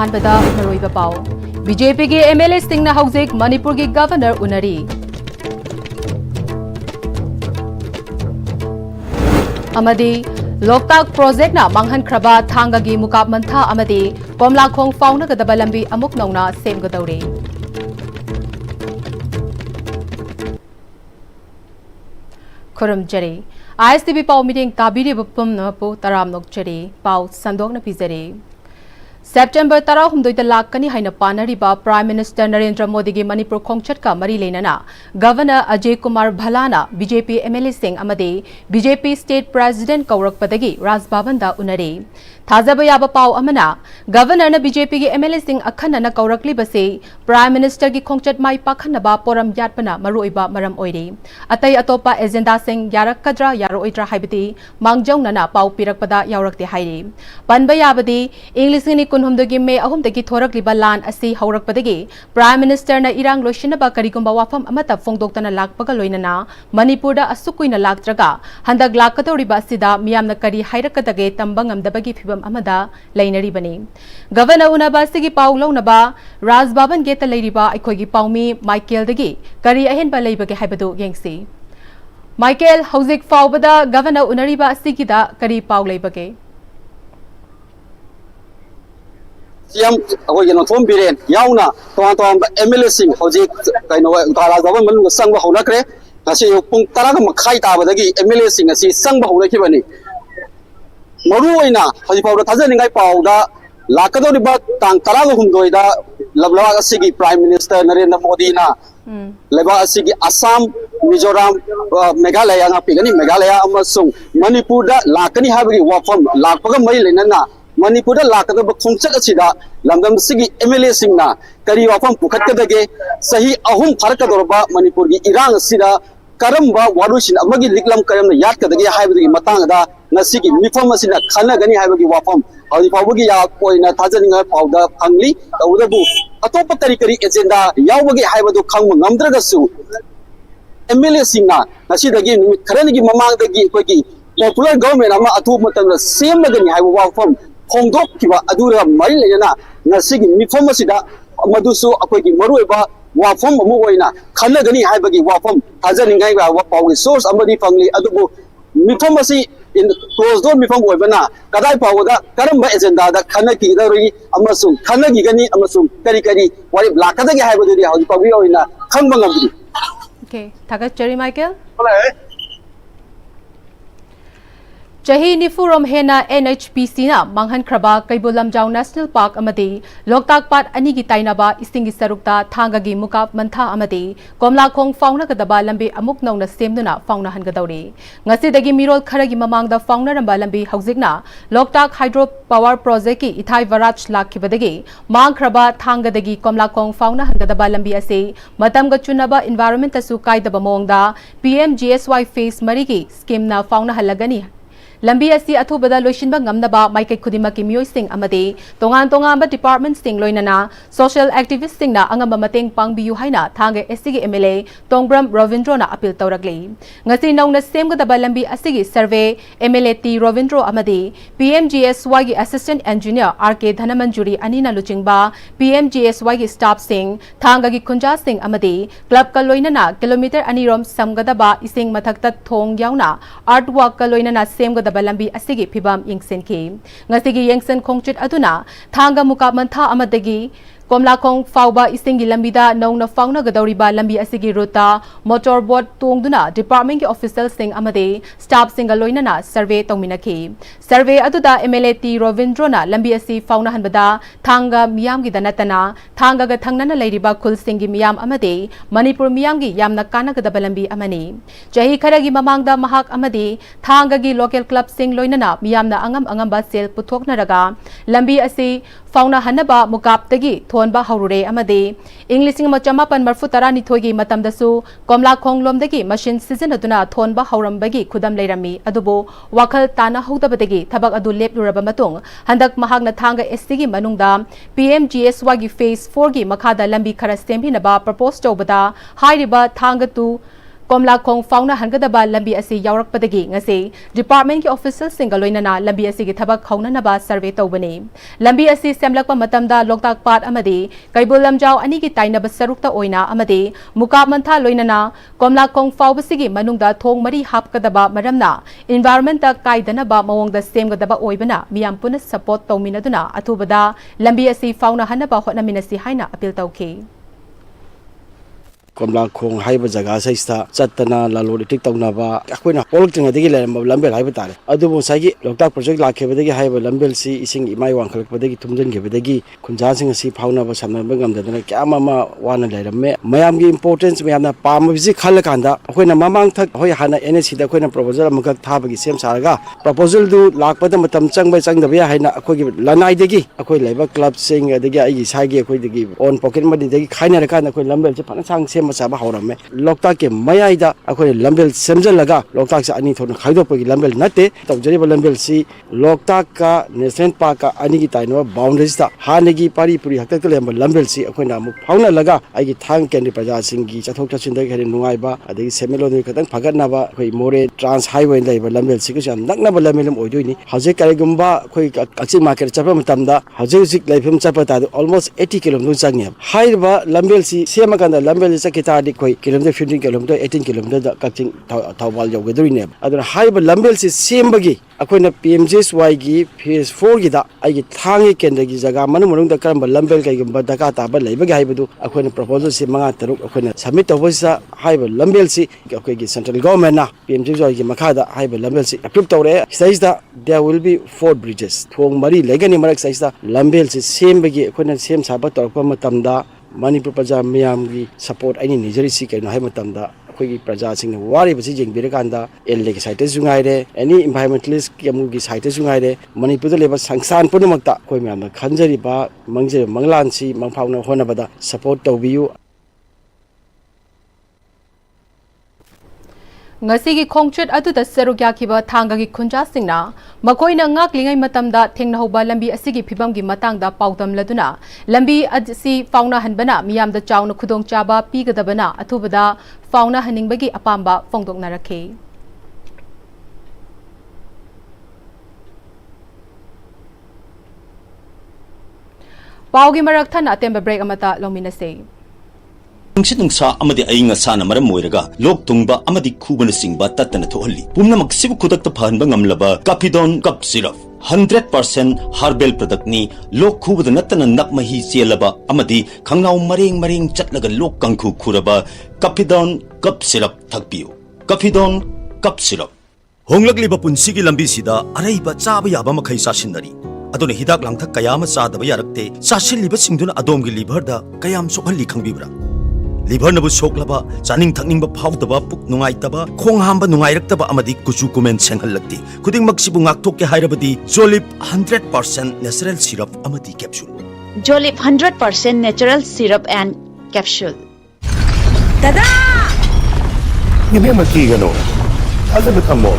अहानबदा मरोइबा पाउ बीजेपी के एमएलए सिंह हौजिक मणिपुर के गवर्नर उनरी अमदी लोकताक प्रोजेक्ट ना मांगहनख्रबा थांगागी मुकाब मंथा अमदी कोमलाखोंग फाउनगदबा लंबी अमुक नौना सेमगदौरे खुरमजरे Am-Istv पाउ मीटिंग ताबीरिब पुमनपु तराम नोकचरे पाउ संदोकना पिजरे सेप्टेम्बर 18 लाखनी हाइना पानरिबा प्राइम मिनिस्टर नरेंद्र मोदी की मणिपुर खोंगचट का मरी लेना गवर्नर अजय कुमार भलाना बीजेपी एमएलए सिंह अमदे बीजेपी स्टेट प्रेसिडेंट कौरकपदगी राजभवन उनरे थाजब याब पाउ अमना गवर्नर बीजेपी की एमएलए सिंह अखनना कौरकलिबसे प्राइम मिनिस्टर की खोंगचट माई पाखनबा पोरम यातपना मरुइबा मरम ओइरे अतै अतोपा एजेंडा सिंह यारकद्रा यारोइद्रा हाइबदी मांगजौनना पाउ पिरकपदा यावरकते हाइरे पनबा याबदी इंग्लिश नि कुनहुमदगी मे अहुमदगी थोरकलिबा लान असि हौरकपदगी प्राइम मिनिस्टर न इरांग लोइसिनबा करिगुंबा वाफम अमता फोंगदोक्तना लाकपगा लोइनना मणिपुरदा असुकुइना लाक्त्रगा हंदक लाकदौरिबा असिदा मियामना करी हाइरकदगे तंबंगमदबगी फिबम अमदा लैनरिबनी गवर्नर उनबा सिगी पाउ लौनबा राजभवन गेट लैरिबा अखोगी पाउमी माइकेलदगी करी अहेनबा लैबगे हाइबदो येंगसी माइकेल हौजिक फाउबदा गवर्नर उनरिबा असिगिदा करी पाउ लैबगे यम अखोई नो थोम बिरेन याउना तोन एमएलए सिंह हौजिक कइनो राजभवन मनुंग संग हौनख्रे ngasi pung taraga makhai tabadagi MLA sing asi sangba hौरखिबनी मरु ओइना हजि पाउदा थाजनिंगाई पाउदा लाकदोरिबा तांग तरागा हुमदोइदा लबलवा असिगी प्राइम मिनिस्टर नरेंद्र मोदी ना लेबा असिगी असम मिजोराम मेघालय ना पिगनी मेघालय अमसुंग मणिपुरदा लाकनी हाबगी वाफम लाकपगा मई लेनना मणिपुरदा लाकदब खोंगचक असिदा लमदम सिगी MLA सिंगना करी वाफम पुखतकदगे सही अहुम फरकदोरबा मणिपुर की इरांग असिदा करम्बा वारुसिन अमगी लिकलम करम यादकदगे हाइबदगी मतंगदा नसिगी मिफम असिना खनगनी हाइबगी वाफम हौजि फाउबगी या कोइना थाजनिंगा पाउदा फंगली तउदबु अतोप करी करी एजेंडा यावबगी हाइबदो खंग ngमद्रगसु MLA सिंगना नसिदगी निमित खरनगी ममांगदगी कोइगी पॉपुलर गवर्नमेंट अमा अथु मतम सेमगनी हाइबो वाफम खोंगदोकिबा अदुरा मरि लेना नसिगी मिफम असिदा मदुसु अकोइगी मरुइबा वाफम अमु ओइना खनगनी हाइबगी वाफम थाजनिंगाई वा पाउगी सोर्स अमदी फंगली अदुबु मिफम असि इन क्लोज डोर मिफम ओइबना कदाई पाउदा करम एजेंडा दा खनकी दरी अमसु खनगी गनी अमसु करी करी वारि लाकदगी हाइबदि हौजि पाउगी ओइना खंगबा ngमदि ओके थागत चरी Michael Chahi Nifurom Hena NHPC na Manghan Kraba Kaibulamjau National Park Amadi Loktak Pat Anigi Tainaba Istingi Sarukta Thangagi Mukap Mantha Amadi Komla Kong Fauna Kadaba Lambi Amuk Nona Semduna Fauna Hangadauri Ngasidagi Mirol Karagi Mamang the Fauna Ramba Lambi Hauzigna Loktak Hydro Power Project Itai Varach Lakibadagi Mang Kraba Thangadagi Komla Kong Fauna Hangadaba Lambi Ase Matam Gachunaba Environment Sukai the Bamongda PMGSY Face Marigi Scheme na Fauna Halagani लंबी असी अथुबदा लोइसिनबा ngमनबा माइकै खुदिमा की मियोइ सिंह अमदे तोंगान तोंगांबा department Singh लोइनना सोशल एक्टिविस्ट सिंहना अंगम मतेंग पांगबियु हाइना थांगे एससीगी एमएलए तोंग्रम रविंद्रोना अपील तौरगले ngasi नौना सेमगदबा लंबी असीगी सर्वे एमएलए टी रविंद्रो अमदे पीएमजीएसवाई की असिस्टेंट इंजीनियर आरके धनमंजुरी अनिना लुचिंगबा पीएमजीएसवाई की स्टाफ सिंह थांगागी खुंजा सिंह अमदे क्लब का लोइनना किलोमीटर अनिरोम समगदबा इसिंग मथक्ता थोंग याउना आर्ट वर्क का लोइनना सेमगदबा lambi asigi phibam yengsenki ngasigi yengsen khongchit aduna thanga muka mantha amadagi Komla Kong Fauba Istingi Lambida Nona Fauna Gadoriba Lambi Asigi Ruta Motorboat Tongduna Department Official Sing Amade Staff Singaloinana Survey Tominaki Survey Aduda MLA T Rovindrona Lambi Asi Fauna Hanbada Thanga Miam Gidanatana Thanga Gatanana Ladiba Kul Singi Miam Amade Manipur Miamgi Yamna Kana Gadabalambi Amani Jahi Karagi Mamangda Mahak Amade Thanga Gi Local Club Sing Loinana Miamna Angam Angamba Sel Putok Naraga Lambi Asi Fauna Hanaba Mugaptagi थोनबा हौरुरे अमदे इंग्लिशिंग मचमापन मरफु तरानी थोगी मतमदसु कोमला खोंगलोमदगी मशीन सिजनदुना थोनबा हौरमबगी खुदम लेरमी अदुबो वाखल ताना हौदबदगी थबक अदु लेपलुरबा मतुंग हंदक महागना थांगा एससीगी मनुंगदा पीएमजीएसवाई फेज 4 गी मखादा लंबी खरा सेमबिनबा प्रपोज तौबदा हाइरिबा थांगा तु Komlakhong fauna hangadaba lambi asi yaurakpadagi ngasi department ki official single loinana lambi asi ki thabak khaunanaba survey tawbani lambi asi semlakpa matamda loktak pat amadi kaibul lamjau ani ki tainaba sarukta oina amadi muka mantha loinana Komlakhong faubasigi manungda thong mari hapkadaba maramna environment ta kaidanaba mawongda semgadaba oibana miyam puna support tawminaduna athubada lambi asi fauna hanaba hotnaminasi haina appeal tawki Komlakhong haiba jaga saista chatana laloritik tawnaba akoina polting adigi lambel haiba tare adubo sagi loktak project lakhebadagi haiba lambel si ising imai wangkhalakpadagi thumjan gebadagi khunja sing si phaunaba samnaba ngamdadana kyama ma wana lairamme mayam gi importance mayamna pamabisi khalakanda akoina mamang thak hoi hana NSC da akoina proposal amaka thabagi sem saraga proposal du lakpada matam changba changdaba haina akogi lanai degi akoi laiba club sing adigi ai sagi akoi degi on pocket madi degi khaina rakana akoi lambel se phana sang sem masaba horame loktak ke mayaida akoi lambel semjalaga loktak sa ani thon khaidopagi lambel nate tawjariba lambel si loktak ka national park ka ani gi taino boundaries ta hanegi pari puri hakta ke lambel si akoi na mu phauna laga ai gi thang kendi praja singi chathok chachin da khari nungai ba adagi semelo ni kadang phagat na ba akoi more trans highway lai ba lambel si ku jam nakna ba lambel oidoi ni haje kare gumba akoi kachi market chapa matamda haje sik laifim chapa ta almost 80 km changya haiba lambel si sema kanda lambel kita di koi kilometer 15 kilometer 18 kilometer da kaching thawal jawgedri ne aduna haiba lambel si sembagi akoina PMJSY gi phase 4 gi da ai thangi kendra gi jaga manung da karamba lambel kai gi badaka ta ba leibagi haibadu akoina proposal si manga taruk akoina submit tawbasa haiba lambel si akoi gi central government na PMJSY gi makha da haiba lambel si approve tawre size da there will be 4 bridges thong mari legani marak size da lambel si sembagi akoina sem saba torpa matamda Manipur Praja Miyamgi support any Nijeri si kaino hai matamda akhoi praja sing wari basi jengbiraganda elle ki site jungaire any environmentalist yamu gi site jungaire Manipur da leba sangsan punumakta koi myamna khanjari ba mangje manglan si mangphawna honabada support tawbiu Ngasigi khongchut aduda serugya kiba thangagi khunja singna makoina ngaklingai matamda thengna hoba lambi asigi phibamgi matangda paudam laduna lambi asi fauna hanbana miyamda chauna khudong chaba pigadabana athubada fauna haningbagi apamba fongdokna rakhe paugi marak thana atemba break amata longminase Nungsa amadi ainga sana maram moiraga lok tungba amadi khubana singba tatana thohalli pumnamak sibu khudakta phanba ngamlaba Kapidon cup syrup 100% herbal product ni lok khubada natana nakmahi chelaba amadi khangnaw mareng chatlaga lok kangkhu khuraba Kapidon cup syrup thakpiu Kapidon cup syrup honglakliba punsigi lambi sida araiba chaba yaba makhai sasinari aduna hidak langthak kayama chadaba yarakte sasilliba singduna adomgi liver da kayam sokhalli khangbibra liver nabu soklaba chaning thakning ba phawdaba puk nungai taba khong hamba nungai raktaba amadi kuchu comment senghal lakti khuding maksibu ngakthok ke hairabadi Jolip 100% natural syrup amadi capsule Jolip 100% natural syrup and capsule Dada Yun magigano alam mo tamo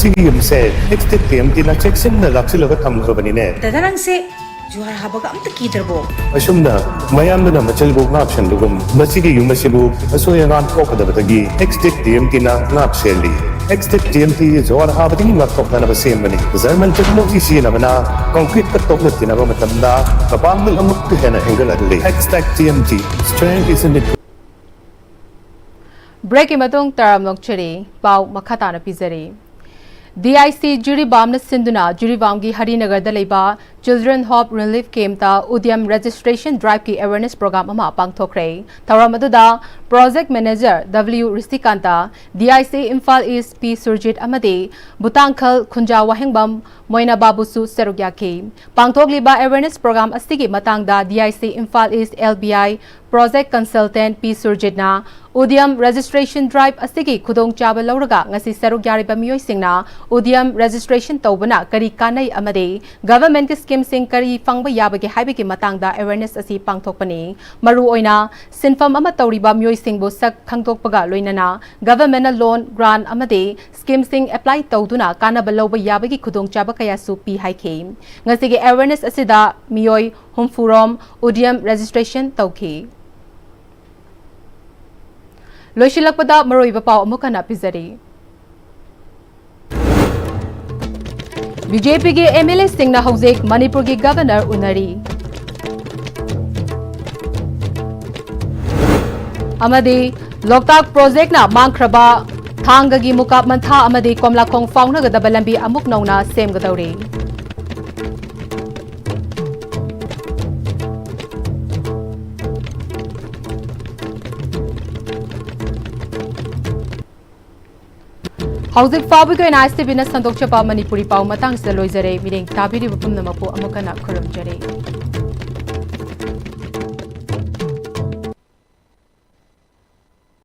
sige yung se next time tinacheksin na laksilaga tamo ka banine Dada nang se Juhar habaga am takidrabo asum na mayam na machalbo ngap shandugum masigi yung masibu asoyangan ko kadabatagi next TMT na ngap seli next TMT juhar habati ngap tok na basem bani zaman technology si na bana concrete ka tok na tinaba matamda kapang ng amuk na angle adli next TMT strength is in it break imadong taram lokcheri pau makata na pizari DIC Juribam na sinduna Juribam gi Harinagar da leiba Children Hope Relief Camp ta Udyam Registration Drive ki awareness program ama pangthokre tharam aduda Project Manager W Ristikanta DIC Imphal East P Surjit amadi Butangkhal Khunja Wahengbam Moina Babusu Serugya ki pangthokliba awareness program asigi matangda DIC Imphal East LBI Project Consultant P Surjit na Udyam Registration Drive asigi khudong chaba lauraga ngasi serugyari ba miyoi singna Udyam Registration tawbana kari kanai amade government ki scheme sing kari fangba yabagi haibagi matangda awareness asi pangthokpani maru oina sinfam ama tawriba miyoi singbo sak khangtokpaga loinana government loan grant amade scheme sing apply tawduna kana balawba yabagi khudong chaba kaya su pi haike ngasi gi awareness asida miyoi humfurom Udyam Registration tawki ꯂꯣꯏꯁꯤꯜꯂꯛꯄꯗ ꯃꯔꯨꯑꯣꯏꯕ ꯄꯥꯎ ꯑꯃꯨꯛ ꯍꯟꯅ ꯄꯤꯖꯔꯤ BJPꯒꯤ MLA-ꯁꯤꯡꯅ ꯍꯧꯖꯤꯛ ꯃꯅꯤꯄꯨꯔꯒꯤ governor ꯎꯅꯔꯤ ꯑꯃꯗꯤ ꯂꯣꯛꯇꯥꯛ ꯄ꯭ꯔꯣꯖꯦꯛꯅ ꯃꯥꯡꯈ꯭ꯔꯕ ꯊꯥꯡꯒꯒꯤ ꯃꯨꯀꯥꯞ ꯃꯟꯊꯥ ꯑꯃꯗꯤ ꯀꯣꯝꯂꯥꯈꯣꯡ ꯐꯥꯎꯅꯒꯗꯕ ꯂꯝꯕꯤ ꯑꯃꯨꯛ ꯅꯧꯅ ꯁꯦꯝꯒꯗꯧꯔꯤ ꯍꯧꯖꯤꯛ ꯐꯥꯎꯕꯒꯤ ꯑꯣꯏꯅ Am-Istv ꯁꯟꯗꯣꯛꯆꯕ ꯃꯅꯤꯄꯨꯔꯤ ꯄꯥꯎ ꯃꯇꯥꯡꯁꯤꯗ ꯂꯣꯏꯖꯔꯦ ꯃꯤꯔꯦꯡ ꯇꯥꯕꯤꯔꯤꯕ ꯄꯨꯝꯅꯃꯛꯄꯨ ꯑꯃꯨꯛ ꯍꯟꯅ ꯈꯨꯔꯨꯝꯖꯔꯤ